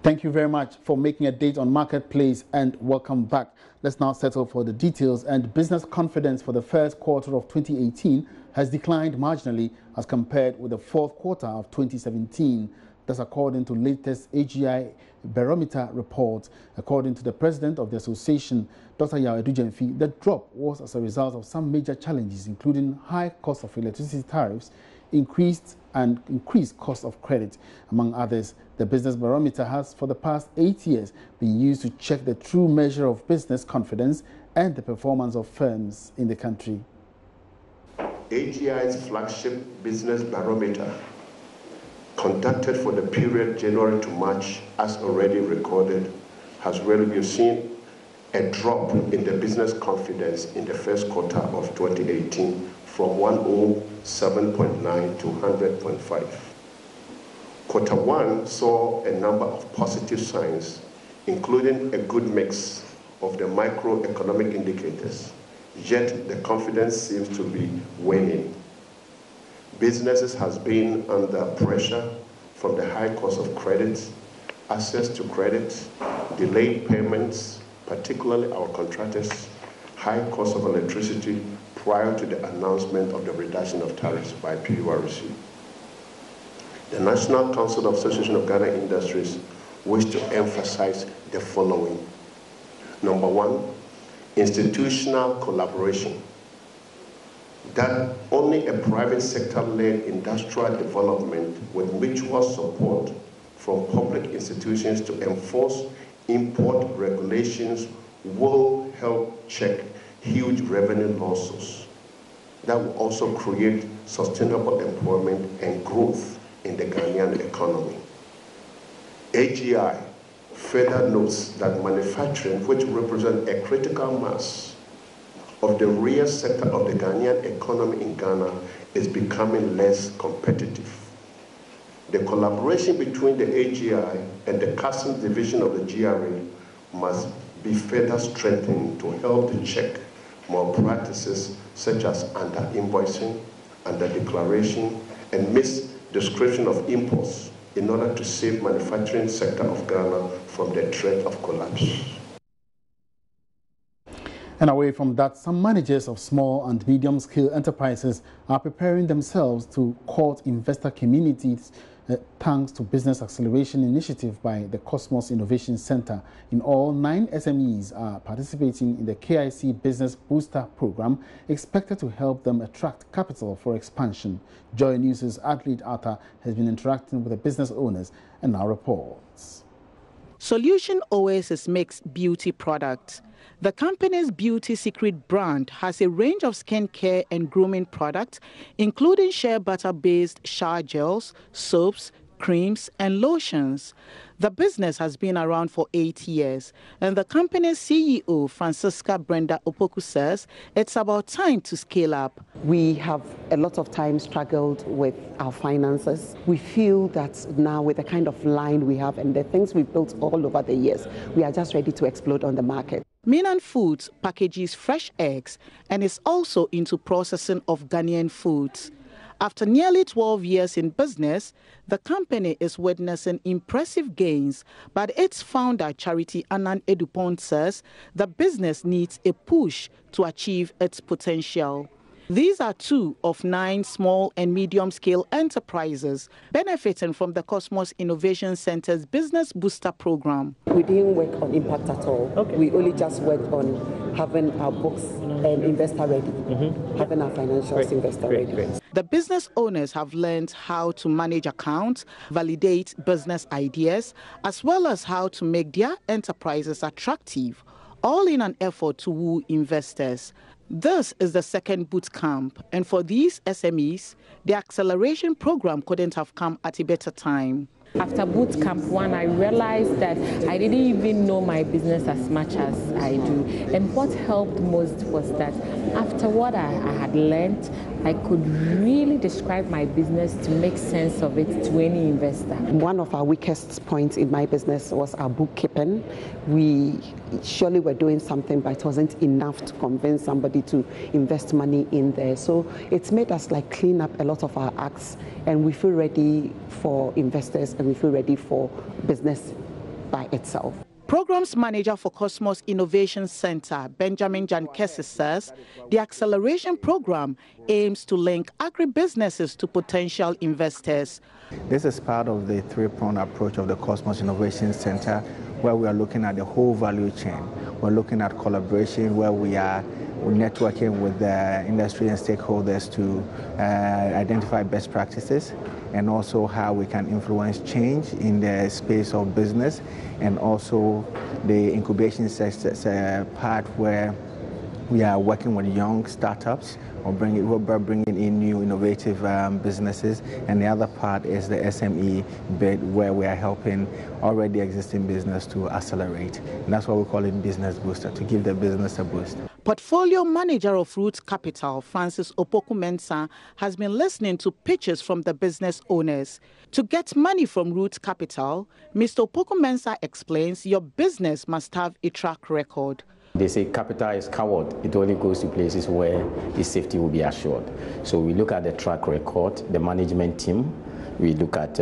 Thank you very much for making a date on Marketplace, and welcome back. Let's now settle for the details. And business confidence for the first quarter of 2018 has declined marginally as compared with the fourth quarter of 2017. That's according to latest AGI barometer report. According to the president of the association, Dr. Yao Edujemfi, the drop was as a result of some major challenges, including high cost of electricity tariffs, increased cost of credit, among others. The business barometer has, for the past 8 years, been used to check the true measure of business confidence and the performance of firms in the country. AGI's flagship business barometer, conducted for the period January to March, as already recorded, has really seen a drop in the business confidence in the first quarter of 2018 from 107.9 to 100.5. Quarter one saw a number of positive signs, including a good mix of the microeconomic indicators, yet the confidence seems to be waning. Businesses has been under pressure from the high cost of credit, access to credit, delayed payments, particularly our contractors, high cost of electricity prior to the announcement of the reduction of tariffs by PURC. The National Council of Association of Ghana Industries wish to emphasize the following. Number one, institutional collaboration. That only a private sector-led industrial development with mutual support from public institutions to enforce import regulations will help check huge revenue losses. That will also create sustainable employment and growth in the Ghanaian economy. AGI further notes that manufacturing, which represents a critical mass of the real sector of the Ghanaian economy in Ghana, is becoming less competitive. The collaboration between the AGI and the Customs Division of the GRA must be further strengthened to help to check more practices such as under-invoicing, under-declaration, and misdescription of imports in order to save manufacturing sector of Ghana from the threat of collapse. And away from that, some managers of small and medium-scale enterprises are preparing themselves to court investor communities thanks to Business Acceleration Initiative by the KOSMOS Innovation Center. In all, 9 SMEs are participating in the KIC Business Booster Program, expected to help them attract capital for expansion. Joy News' Adelaide Arthur has been interacting with the business owners and now reports. Solution Oasis makes beauty products. The company's beauty secret brand has a range of skincare and grooming products, including shea butter-based shower gels, soaps, creams, and lotions. The business has been around for 8 years, and the company's CEO, Francisca Brenda Opoku, says it's about time to scale up. We have a lot of time struggled with our finances. We feel that now with the kind of line we have and the things we've built all over the years, we are just ready to explode on the market. Minan Foods packages fresh eggs and is also into processing of Ghanaian foods. After nearly 12 years in business, the company is witnessing impressive gains, but its founder, Charity Anand Edupont, says the business needs a push to achieve its potential. These are 2 of 9 small and medium-scale enterprises benefiting from the KOSMOS Innovation Center's Business Booster Program. We didn't work on impact at all. Okay. We only just worked on having our books and investor ready, having our financials investor ready. The business owners have learned how to manage accounts, validate business ideas, as well as how to make their enterprises attractive, all in an effort to woo investors. This is the second boot camp, and for these SMEs, the acceleration program couldn't have come at a better time. After boot camp 1, I realized that I didn't even know my business as much as I do. And what helped most was that after what I had learned, I could really describe my business to make sense of it to any investor. One of our weakest points in my business was our bookkeeping. We surely were doing something, but it wasn't enough to convince somebody to invest money in there. So it's made us like clean up a lot of our acts, and we feel ready for investors and we feel ready for business by itself. Programs Manager for KOSMOS Innovation Center, Benjamin Jankesi, says the acceleration program aims to link agribusinesses to potential investors. This is part of the three-pronged approach of the KOSMOS Innovation Center, where we are looking at the whole value chain. We're looking at collaboration, where we are networking with the industry and stakeholders to identify best practices, and also how we can influence change in the space of business, and also the incubation part where we are working with young startups or bringing in new innovative businesses, and the other part is the SME bit, where we are helping already existing business to accelerate. And that's why we call it Business Booster, to give the business a boost. Portfolio Manager of Roots Capital, Francis Opoku-Mensah, has been listening to pitches from the business owners. To get money from Roots Capital, Mr. Opoku-Mensah explains your business must have a track record. They say capital is coward. It only goes to places where the safety will be assured. So we look at the track record, the management team. We look at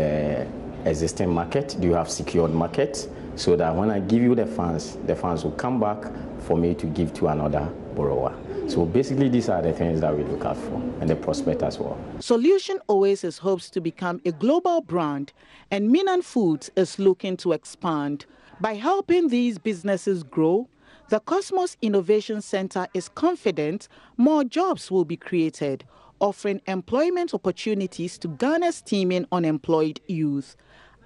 existing market. Do you have secured market? So that when I give you the funds will come back for me to give to another borrower. So basically, these are the things that we look out for, and the prospect as well. Solution Oasis hopes to become a global brand, and Minan Foods is looking to expand. By helping these businesses grow, the KOSMOS Innovation Center is confident more jobs will be created, offering employment opportunities to Ghana's teeming unemployed youth.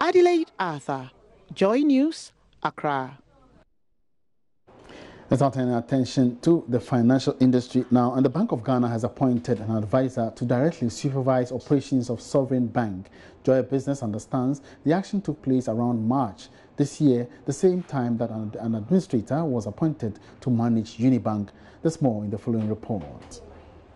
Adelaide Arthur, Joy News, Accra. Let's now turn our attention to the financial industry now. And the Bank of Ghana has appointed an advisor to directly supervise operations of Sovereign Bank. Joy Business understands the action took place around March this year, the same time that an administrator was appointed to manage Unibank. There's more in the following report.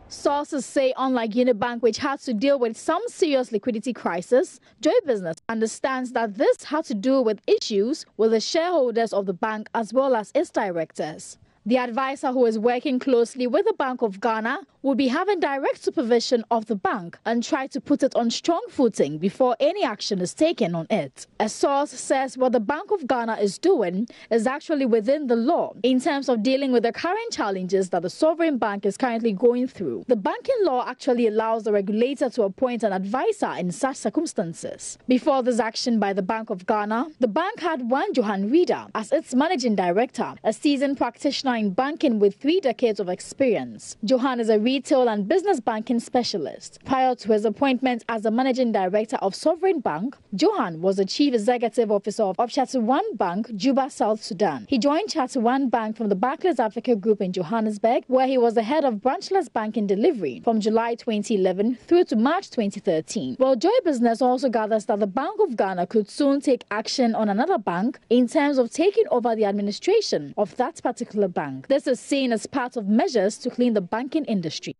Sources say, unlike Unibank, which had to deal with some serious liquidity crisis, Joy Business understands that this had to do with issues with the shareholders of the bank as well as its directors. The advisor, who is working closely with the Bank of Ghana, will be having direct supervision of the bank and try to put it on strong footing before any action is taken on it. A source says what the Bank of Ghana is doing is actually within the law in terms of dealing with the current challenges that the sovereign bank is currently going through. The banking law actually allows the regulator to appoint an advisor in such circumstances. Before this action by the Bank of Ghana, the bank had one Johan Reeder as its managing director, a seasoned practitioner in banking with 3 decades of experience. Johan is a retail and business banking specialist. Prior to his appointment as the managing director of Sovereign Bank, Johan was the chief executive officer of Chatouan Bank, Juba, South Sudan. He joined Chatouan Bank from the Barclays Africa Group in Johannesburg, where he was the head of branchless banking delivery from July 2011 through to March 2013. Well, Joy Business also gathers that the Bank of Ghana could soon take action on another bank in terms of taking over the administration of that particular bank. This is seen as part of measures to clean the banking industry.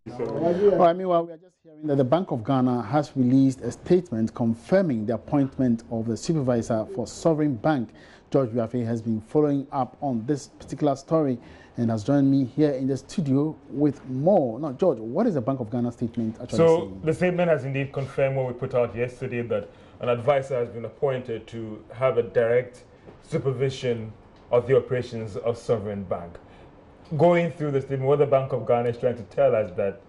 Meanwhile, we are just hearing that the Bank of Ghana has released a statement confirming the appointment of the supervisor for Sovereign Bank. George Biafe has been following up on this particular story and has joined me here in the studio with more. Now, George, what is the Bank of Ghana statement actually saying? The statement has indeed confirmed what we put out yesterday, that an advisor has been appointed to have a direct supervision of the operations of Sovereign Bank. Going through the statement, what the Bank of Ghana is trying to tell us that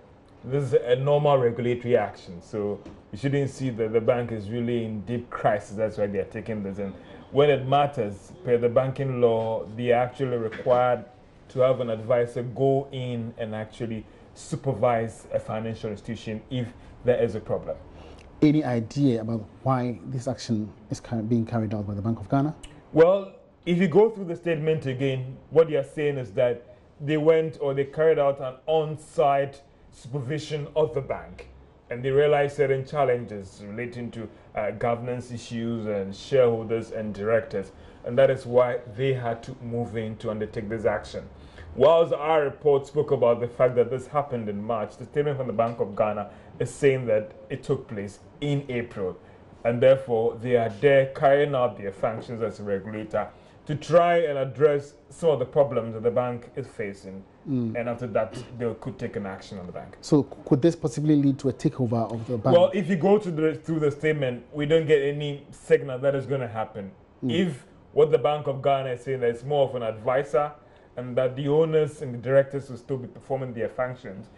this is a normal regulatory action. So we shouldn't see that the bank is really in deep crisis. That's why they are taking this. And when it matters, per the banking law, they are actually required to have an advisor go in and actually supervise a financial institution if there is a problem. Any idea about why this action is being carried out by the Bank of Ghana? Well, if you go through the statement again, what you're saying is that they carried out an on-site supervision of the bank, and they realized certain challenges relating to governance issues and shareholders and directors, and that is why they had to move in to undertake this action. Whilst our report spoke about the fact that this happened in March, the statement from the Bank of Ghana is saying that it took place in April, and therefore they are there carrying out their functions as a regulator to try and address some of the problems that the bank is facing. And after that, they could take an action on the bank. So could this possibly lead to a takeover of the bank? Well, if you go through the statement, we don't get any signal that is going to happen. If what the Bank of Ghana is saying that it's more of an advisor and that the owners and the directors will still be performing their functions,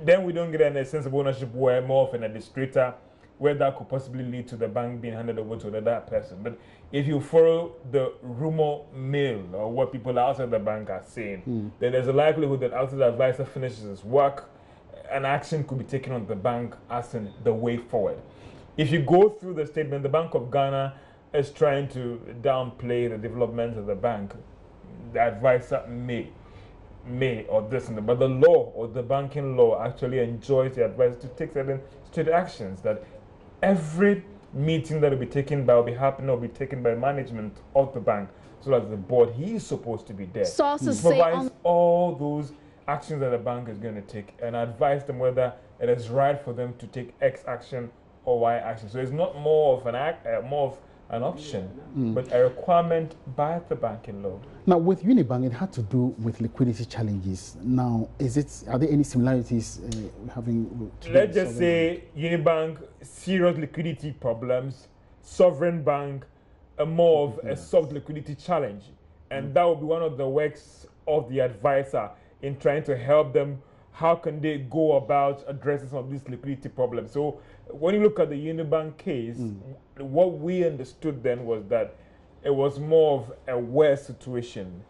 then we don't get a sense of ownership where more of an administrator, where that could possibly lead to the bank being handed over to another person. But if you follow the rumor mill or what people outside the bank are saying, then there's a likelihood that after the advisor finishes his work, an action could be taken on the bank as in the way forward. If you go through the statement, the Bank of Ghana is trying to downplay the development of the bank. The advisor may or this and that, but the law or the banking law actually enjoys the advisor to take certain straight actions. That every meeting that will be taken by, will be happening, or will be taken by management of the bank, so that the board, he is supposed to be there. Sources provides all those actions that the bank is going to take and advise them whether it is right for them to take X action or Y action. So it's not more of an option, but a requirement by the banking law. Now, with Unibank, it had to do with liquidity challenges. Now, are there any similarities having? Let's just say Unibank, serious liquidity problems, Sovereign Bank, more of a soft liquidity challenge, and that will be one of the works of the advisor in trying to help them. How can they go about addressing some of these liquidity problems? So when you look at the Unibank case, what we understood then was that it was more of a worse situation.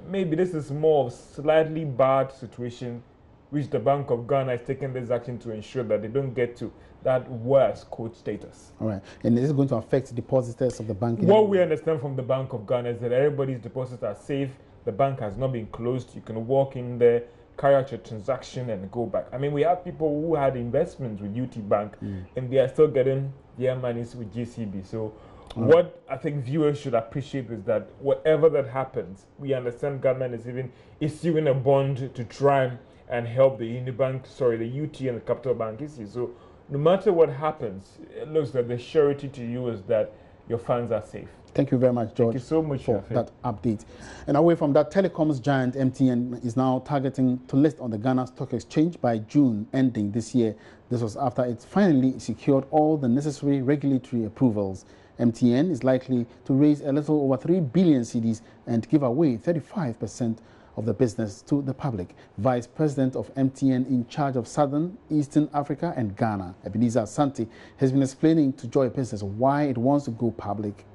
Maybe this is more of slightly bad situation, which the Bank of Ghana is taking this action to ensure that they don't get to that worse code status. All right. And is it going to affect depositors of the bank? What we understand from the Bank of Ghana is that everybody's deposits are safe. The bank has not been closed. You can walk in there, carry out your transaction and go back. I mean, we have people who had investments with UT Bank and they are still getting their monies with GCB. So what I think viewers should appreciate is that whatever that happens, we understand government is even issuing a bond to try and help the Unibank, the UT and the Capital Bank issue. So no matter what happens, it looks like the surety to you is that your funds are safe. Thank you very much, George. Thank you so much for that update. And away from that, telecoms giant MTN is now targeting to list on the Ghana Stock Exchange by June ending this year. This was after it finally secured all the necessary regulatory approvals. MTN is likely to raise a little over 3 billion cedis and give away 35% of the business to the public. Vice President of MTN in charge of Southern, Eastern Africa and Ghana, Ebenezer Asante, has been explaining to Joy Business why it wants to go public.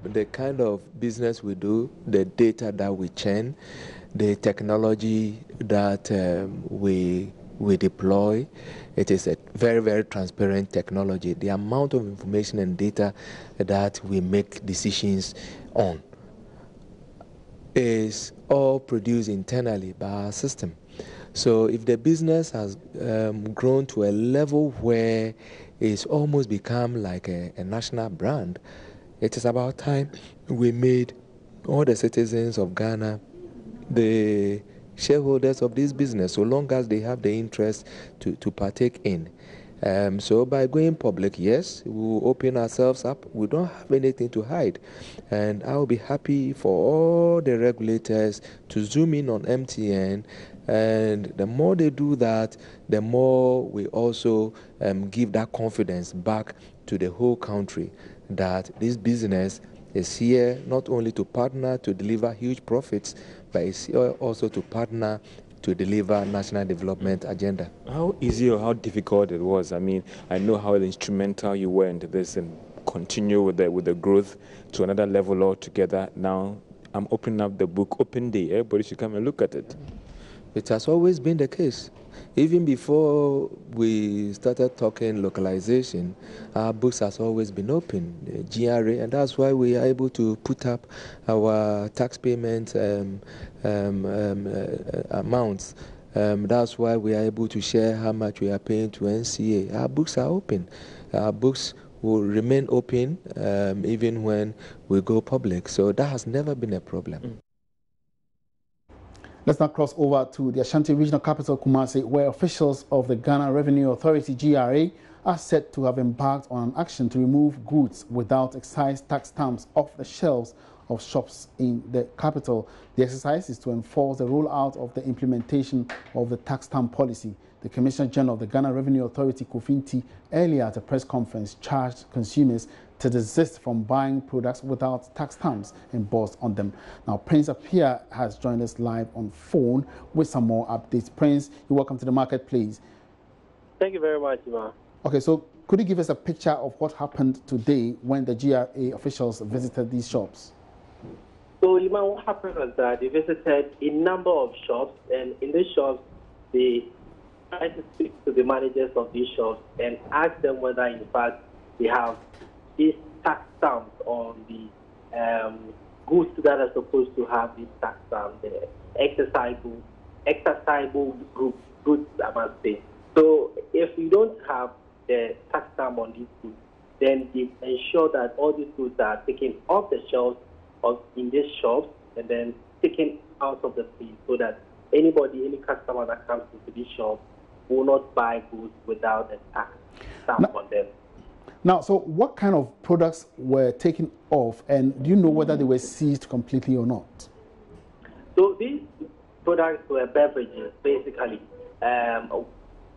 The kind of business we do, the data that we churn, the technology that we deploy, it is a very, very transparent technology. The amount of information and data that we make decisions on is all produced internally by our system. So if the business has grown to a level where it's almost become like a national brand, it is about time we made all the citizens of Ghana the shareholders of this business, so long as they have the interest to partake in. So by going public, yes, we will open ourselves up. We don't have anything to hide. And I will be happy for all the regulators to zoom in on MTN. And the more they do that, the more we also give that confidence back to the whole country that this business is here not only to partner to deliver huge profits, but it's here also to partner to deliver national development agenda. How easy or how difficult it was? I mean, I know how instrumental you were into this and continue with the growth to another level altogether. Now I'm opening up the book, open day. Everybody should come and look at it. It has always been the case. Even before we started talking localization, our books has always been open, the GRA, and that's why we are able to put up our tax payment amounts. That's why we are able to share how much we are paying to NCA. Our books are open. Our books will remain open even when we go public. So that has never been a problem. Let's now cross over to the Ashanti Regional Capital, Kumasi, where officials of the Ghana Revenue Authority, GRA, are said to have embarked on an action to remove goods without excise tax stamps off the shelves of shops in the capital. The exercise is to enforce the rollout of the implementation of the tax stamp policy. The Commissioner General of the Ghana Revenue Authority, Kofinti, earlier at a press conference charged consumers to desist from buying products without tax stamps embossed on them. Now, Prince Appiah has joined us live on phone with some more updates. Prince, you're welcome to the marketplace. Thank you very much, Ima. Okay, so could you give us a picture of what happened today when the GRA officials visited these shops? So, Ima, what happened was that they visited a number of shops, and in these shops, they tried to speak to the managers of these shops and ask them whether, in fact, they have these tax stamps on the goods that are supposed to have these tax stamps, the exercisable goods, I must say. So if you don't have the tax stamp on these goods, then they ensure that all these goods are taken off the shelves in these shops and then taken out of the place so that any customer that comes into these shops will not buy goods without a tax stamp on them. Now, so what kind of products were taken off, and do you know whether they were seized completely or not? So these products were beverages, basically.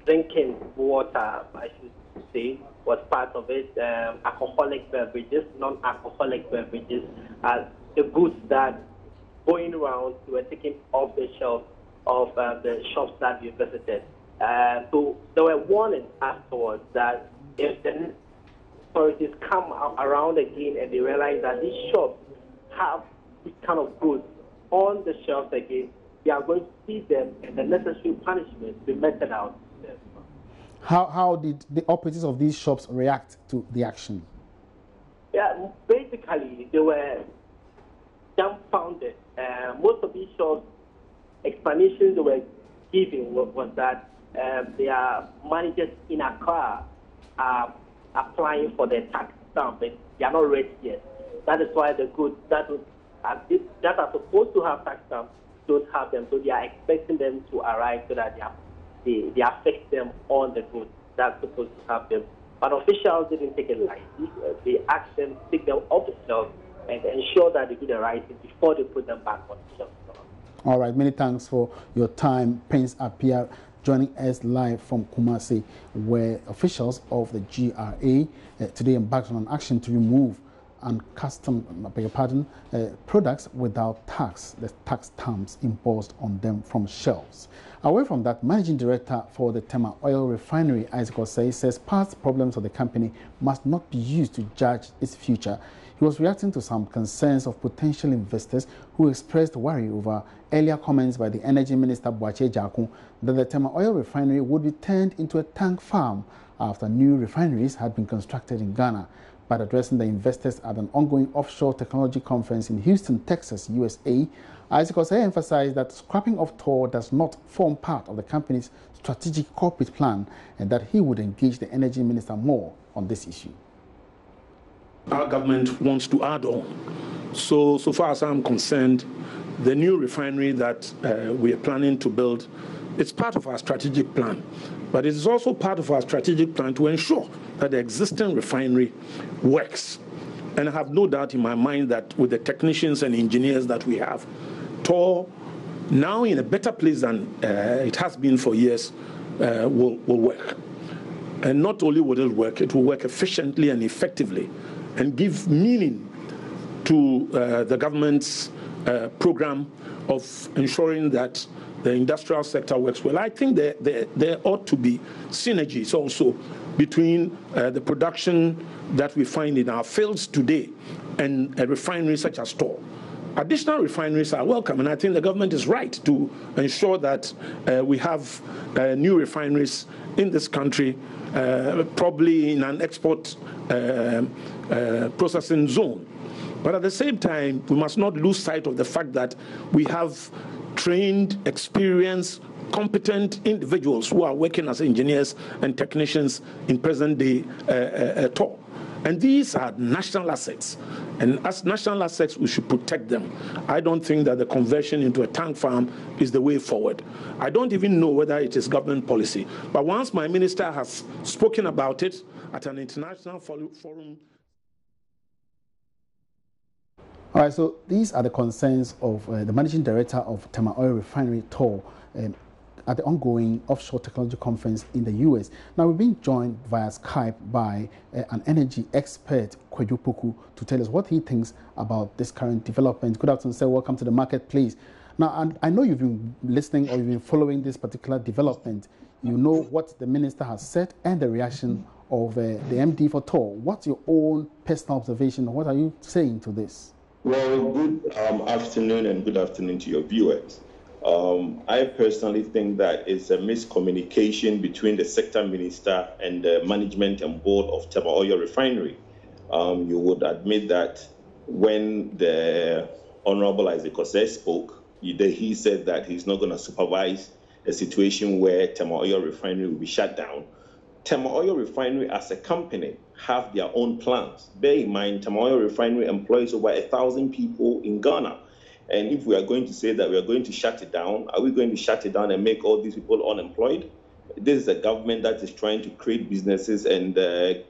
Drinking water, I should say, was part of it. Alcoholic beverages, non-alcoholic beverages, the goods that going around were taken off the shelf of the shops that we visited. So there were warnings afterwards that if the authorities come around again and they realize that these shops have this kind of goods on the shelves again, they are going to see them and the necessary punishment be meted out. How did the operators of these shops react to the action? Yeah, basically they were dumbfounded. Most of these shops, explanations they were giving was that their managers in Accra are applying for their tax stamp, but they are not ready yet. That is why the goods that are supposed to have tax stamps don't have them. So they are expecting them to arrive so that they affect them on the goods that's supposed to have them. But officials didn't take it lightly. They asked them to take them off the shelf and ensure that they do the right thing before they put them back on the shelf. All right, many thanks for your time, Prince Appiah, joining us live from Kumasi, where officials of the GRA today embarked on an action to remove products without tax, the tax stamps imposed on them from shelves. Away from that, Managing Director for the Tema Oil Refinery, Isaac Osei, says past problems of the company must not be used to judge its future. He was reacting to some concerns of potential investors who expressed worry over earlier comments by the Energy Minister Boakye Jakun that the Tema Oil Refinery would be turned into a tank farm after new refineries had been constructed in Ghana. By addressing the investors at an ongoing offshore technology conference in Houston, Texas, USA, Isaac Osei emphasized that scrapping of Tor does not form part of the company's strategic corporate plan and that he would engage the Energy Minister more on this issue. Our government wants to add on. So far as I'm concerned, the new refinery that we are planning to build, it's part of our strategic plan. But it is also part of our strategic plan to ensure that the existing refinery works. And I have no doubt in my mind that with the technicians and engineers that we have, Tor, now in a better place than it has been for years, will work. And not only will it will work efficiently and effectively and give meaning to the government's program of ensuring that the industrial sector works well. I think there ought to be synergies also between the production that we find in our fields today and a refinery such as Tor. Additional refineries are welcome, and I think the government is right to ensure that we have new refineries in this country, probably in an export processing zone. But at the same time, we must not lose sight of the fact that we have trained, experienced, competent individuals who are working as engineers and technicians in present-day Tor. And these are national assets. And as national assets, we should protect them. I don't think that the conversion into a tank farm is the way forward. I don't even know whether it is government policy. But once my minister has spoken about it at an international forum, All right, so these are the concerns of the Managing Director of Tema Oil Refinery, TOR, at the ongoing Offshore Technology Conference in the US. Now, we've been joined via Skype by an energy expert, Kweju Poku, to tell us what he thinks about this current development. Good afternoon, sir. Welcome to the marketplace. Now, I know you've been listening or you've been following this particular development. You know what the minister has said and the reaction of the MD for TOR. What's your own personal observation? What are you saying to this? Well, good afternoon and good afternoon to your viewers. I personally think that it's a miscommunication between the sector minister and the management and board of Tema Oil Refinery. You would admit that when the Honorable Isaac Osei spoke, he said that he's not going to supervise a situation where Tema Oil Refinery will be shut down. Tema Oil Refinery as a company have their own plans. Bear in mind, Tema Oil Refinery employs over 1,000 people in Ghana. And if we are going to say that we are going to shut it down, are we going to shut it down and make all these people unemployed? This is a government that is trying to create businesses and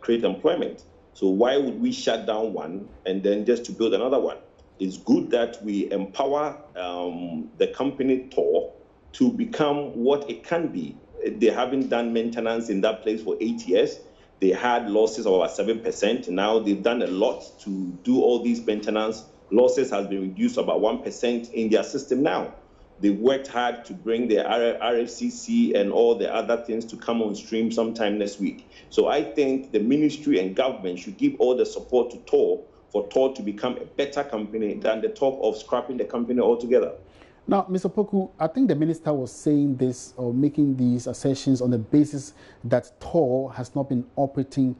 create employment. So why would we shut down one and then just to build another one? It's good that we empower the company TOR to become what it can be. They haven't done maintenance in that place for 8 years. They had losses of about 7%. Now they've done a lot to do all these maintenance. Losses has been reduced about 1% in their system now. They worked hard to bring the RFCC and all the other things to come on stream sometime next week. So I think the ministry and government should give all the support to TOR for TOR to become a better company than the talk of scrapping the company altogether. Now, Mr. Poku, I think the minister was saying this or making these assertions on the basis that TOR has not been operating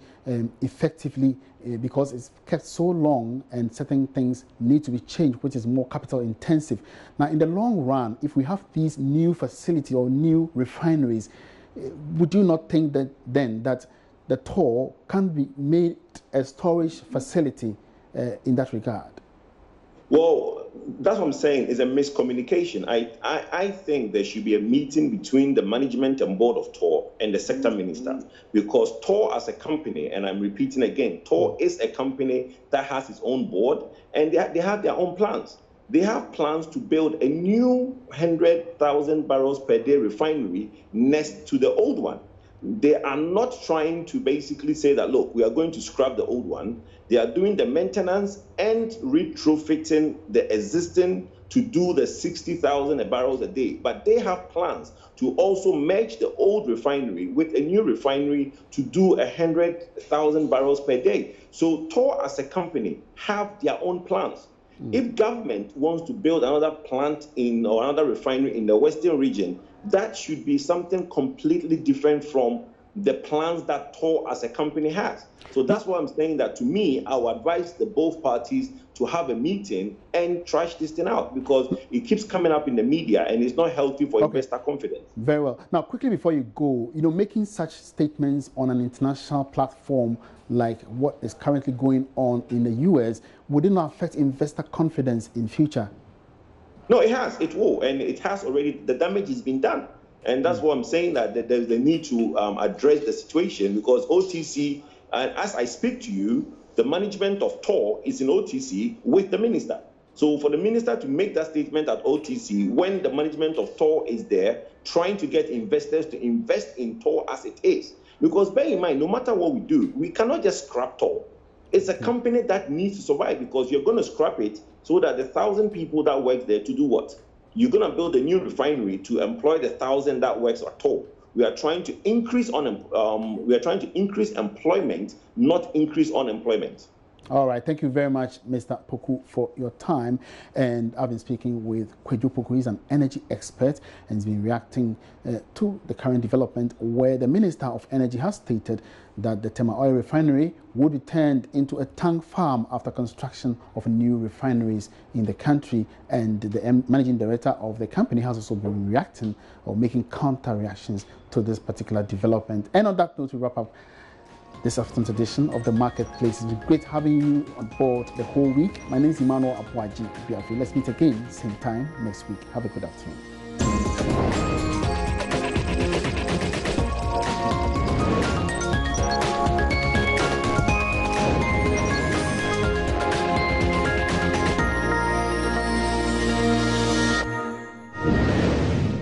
effectively because it's kept so long and certain things need to be changed, which is more capital intensive. Now, in the long run, if we have these new facilities or new refineries, would you not think that then that the TOR can be made a storage facility in that regard? Well, that's what I'm saying, is a miscommunication. I think there should be a meeting between the management and board of TOR and the sector minister, because TOR as a company, and I'm repeating again, TOR is a company that has its own board and they have their own plans. They have plans to build a new 100,000 barrels per day refinery next to the old one. They are not trying to basically say that, look, we are going to scrap the old one. They are doing the maintenance and retrofitting the existing to do the 60,000 barrels a day. But they have plans to also merge the old refinery with a new refinery to do 100,000 barrels per day. So TOR as a company have their own plans. If government wants to build another plant or another refinery in the Western region, that should be something completely different from the plans that TOR as a company has. So that's why I'm saying that, to me, I would advise both parties to have a meeting and trash this thing out, because it keeps coming up in the media and it's not healthy for investor confidence. Very well. Now, quickly before you go, making such statements on an international platform like what is currently going on in the US, would it not affect investor confidence in future? No, it has. It will. And it has already. The damage has been done. And that's why I'm saying that there's the need to address the situation, because OTC, and as I speak to you, the management of TOR is in OTC with the minister. So for the minister to make that statement at OTC when the management of TOR is there trying to get investors to invest in TOR as it is, because bear in mind, no matter what we do, we cannot just scrap TOR. It's a company that needs to survive, because you're going to scrap it so that the 1,000 people that work there to do what? You're going to build a new refinery to employ the 1,000 that works at TOR. We are trying to increase employment, not increase unemployment. All right. Thank you very much, Mr. Poku, for your time. And I've been speaking with Kweju Poku. He's an energy expert and he's been reacting to the current development where the Minister of Energy has stated that the Tema Oil Refinery would be turned into a tank farm after construction of new refineries in the country. And the Managing Director of the company has also been reacting or making counter reactions to this particular development. And on that note, we wrap up this afternoon's edition of The Marketplace. It's been great having you on board the whole week. My name is Emmanuel Apuaji. Let's meet again, same time next week. Have a good afternoon.